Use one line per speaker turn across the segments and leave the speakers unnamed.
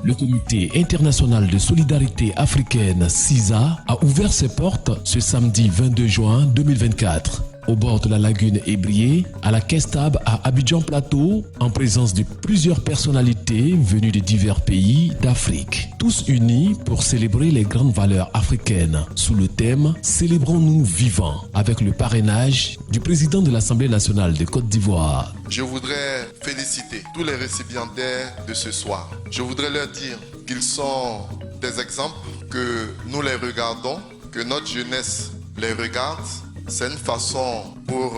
Le Comité international de solidarité africaine CISA a ouvert ses portes ce samedi 22 juin 2024 au bord de la lagune Ébrié, à la Kestab à Abidjan Plateau, en présence de plusieurs personnalités venues de divers pays d'Afrique. Tous unis pour célébrer les grandes valeurs africaines sous le thème « Célébrons-nous vivants » avec le parrainage du président de l'Assemblée nationale de Côte d'Ivoire.
Je voudrais féliciter tous les récipiendaires de ce soir. Je voudrais leur dire qu'ils sont des exemples, que nous les regardons, que notre jeunesse les regarde. C'est une façon pour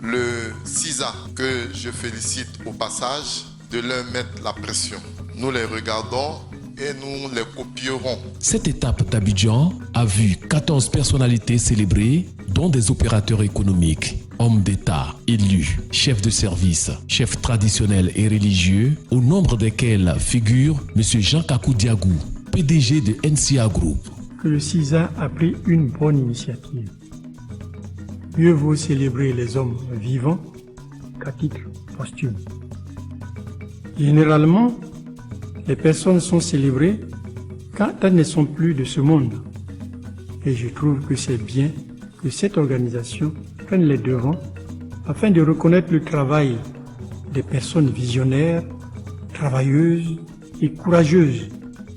le CISA, que je félicite au passage, de leur mettre la pression. Nous les regardons et nous les copierons.
Cette étape d'Abidjan a vu 14 personnalités célébrées, dont des opérateurs économiques, hommes d'État, élus, chefs de service, chefs traditionnels et religieux, au nombre desquels figure M. Jean Kakou Diagou, PDG de NCA Group.
Que le CISA a pris une bonne initiative. Mieux vaut célébrer les hommes vivants qu'à titre posthume. Généralement, les personnes sont célébrées quand elles ne sont plus de ce monde. Et je trouve que c'est bien que cette organisation prenne les devants afin de reconnaître le travail des personnes visionnaires, travailleuses et courageuses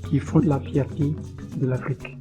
qui font la fierté de l'Afrique.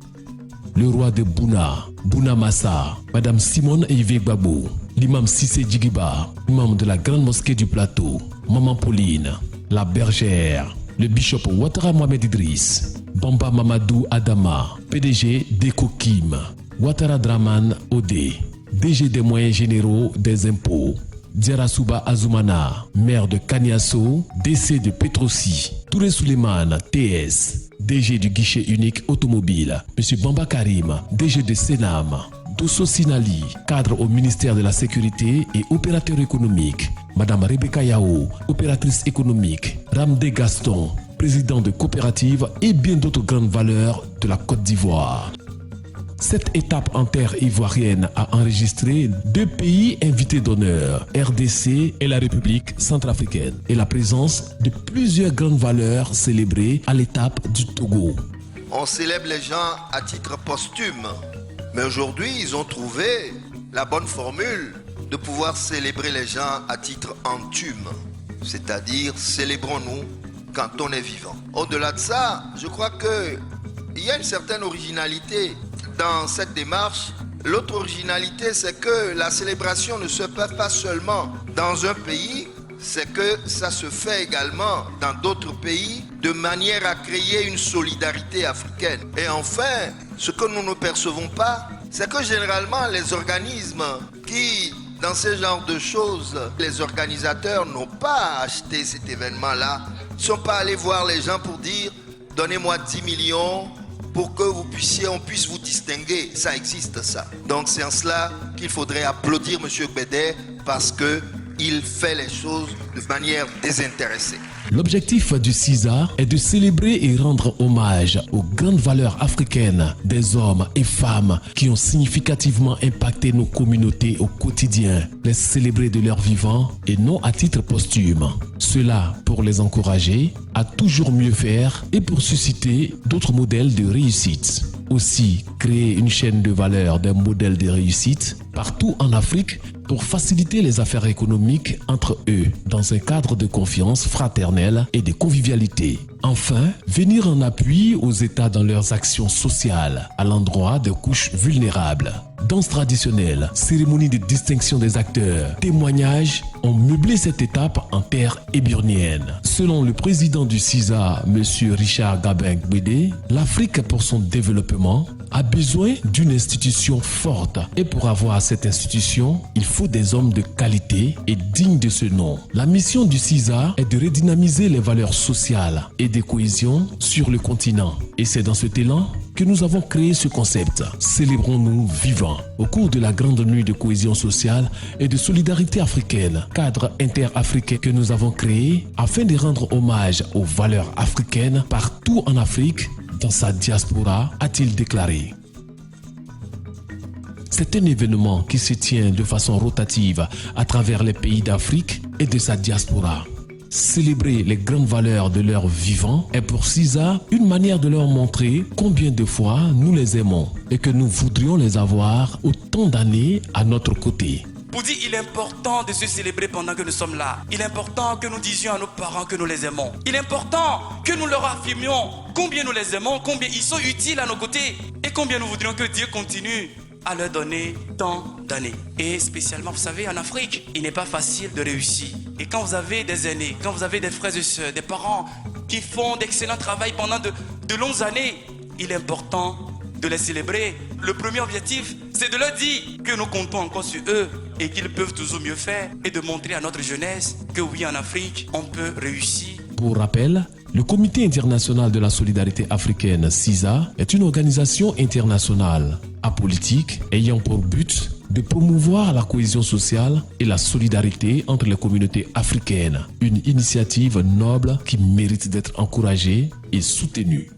Le roi de Bouna, Bouna Massa, Madame Simone Yves Gbagbo, l'imam Sissé Djigiba, imam de la Grande Mosquée du Plateau, Maman Pauline, la Bergère, le bishop Ouattara Mohamed Idriss, Bamba Mamadou Adama, PDG d'Eco Kim, Ouattara Draman Odé, DG des moyens généraux des impôts, Diarasuba Azoumana, maire de Kaniasso, DC de Petrosi, Touré Souleymane, TS, DG du guichet unique automobile, M. Bamba Karim, DG de Senam, Dosso Sinali, cadre au ministère de la Sécurité et opérateur économique, Madame Rebecca Yao, opératrice économique, Ramde Gaston, président de coopérative et bien d'autres grandes valeurs de la Côte d'Ivoire. Cette étape en terre ivoirienne a enregistré 2 pays invités d'honneur, RDC et la République centrafricaine, et la présence de plusieurs grandes valeurs célébrées à l'étape du Togo.
On célèbre les gens à titre posthume, mais aujourd'hui ils ont trouvé la bonne formule de pouvoir célébrer les gens à titre entume, c'est-à-dire célébrons-nous quand on est vivant. Au-delà de ça, je crois qu'il y a une certaine originalité dans cette démarche. L'autre originalité, c'est que la célébration ne se fait pas seulement dans un pays, c'est que ça se fait également dans d'autres pays de manière à créer une solidarité africaine. Et enfin, ce que nous ne percevons pas, c'est que généralement les organismes qui, dans ce genre de choses, les organisateurs n'ont pas acheté cet événement-là, ne sont pas allés voir les gens pour dire « donnez-moi 10 millions » pour que on puisse vous distinguer. Ça existe, ça. Donc c'est en cela qu'il faudrait applaudir M. Gbede, parce qu'il fait les choses de manière désintéressée.
L'objectif du CISA est de célébrer et rendre hommage aux grandes valeurs africaines des hommes et femmes qui ont significativement impacté nos communautés au quotidien, les célébrer de leur vivant et non à titre posthume. Cela pour les encourager à toujours mieux faire et pour susciter d'autres modèles de réussite. Aussi, créer une chaîne de valeur d'un modèle de réussite partout en Afrique pour faciliter les affaires économiques entre eux dans un cadre de confiance fraternelle et de convivialité. Enfin, venir en appui aux États dans leurs actions sociales à l'endroit de couches vulnérables. Danse traditionnelle, cérémonie de distinction des acteurs, témoignages ont meublé cette étape en terre éburnienne. Selon le président du CISA, M. Richard Gabin Gbede, l'Afrique pour son développement a besoin d'une institution forte. Et pour avoir cette institution, il faut des hommes de qualité et dignes de ce nom. La mission du CISA est de redynamiser les valeurs sociales et de cohésion sur le continent. Et c'est dans cet élan que nous avons créé ce concept. Célébrons-nous vivants. Au cours de la grande nuit de cohésion sociale et de solidarité africaine, cadre interafricain que nous avons créé afin de rendre hommage aux valeurs africaines partout en Afrique, dans sa diaspora, a-t-il déclaré. C'est un événement qui se tient de façon rotative à travers les pays d'Afrique et de sa diaspora. Célébrer les grandes valeurs de leur vivant est pour CISA une manière de leur montrer combien de fois nous les aimons et que nous voudrions les avoir autant d'années à notre côté.
Pour dire, il est important de se célébrer pendant que nous sommes là. Il est important que nous disions à nos parents que nous les aimons. Il est important que nous leur affirmions combien nous les aimons, combien ils sont utiles à nos côtés et combien nous voudrions que Dieu continue à leur donner tant d'années. Et spécialement, vous savez, en Afrique, il n'est pas facile de réussir. Et quand vous avez des aînés, quand vous avez des frères et sœurs, des parents qui font d'excellents travail pendant de longues années, il est important de les célébrer. Le premier objectif, c'est de leur dire que nous comptons encore sur eux et qu'ils peuvent toujours mieux faire et de montrer à notre jeunesse que oui, en Afrique, on peut réussir.
Pour rappel, le Comité international de la solidarité africaine, CISA, est une organisation internationale apolitique ayant pour but de promouvoir la cohésion sociale et la solidarité entre les communautés africaines. Une initiative noble qui mérite d'être encouragée et soutenue.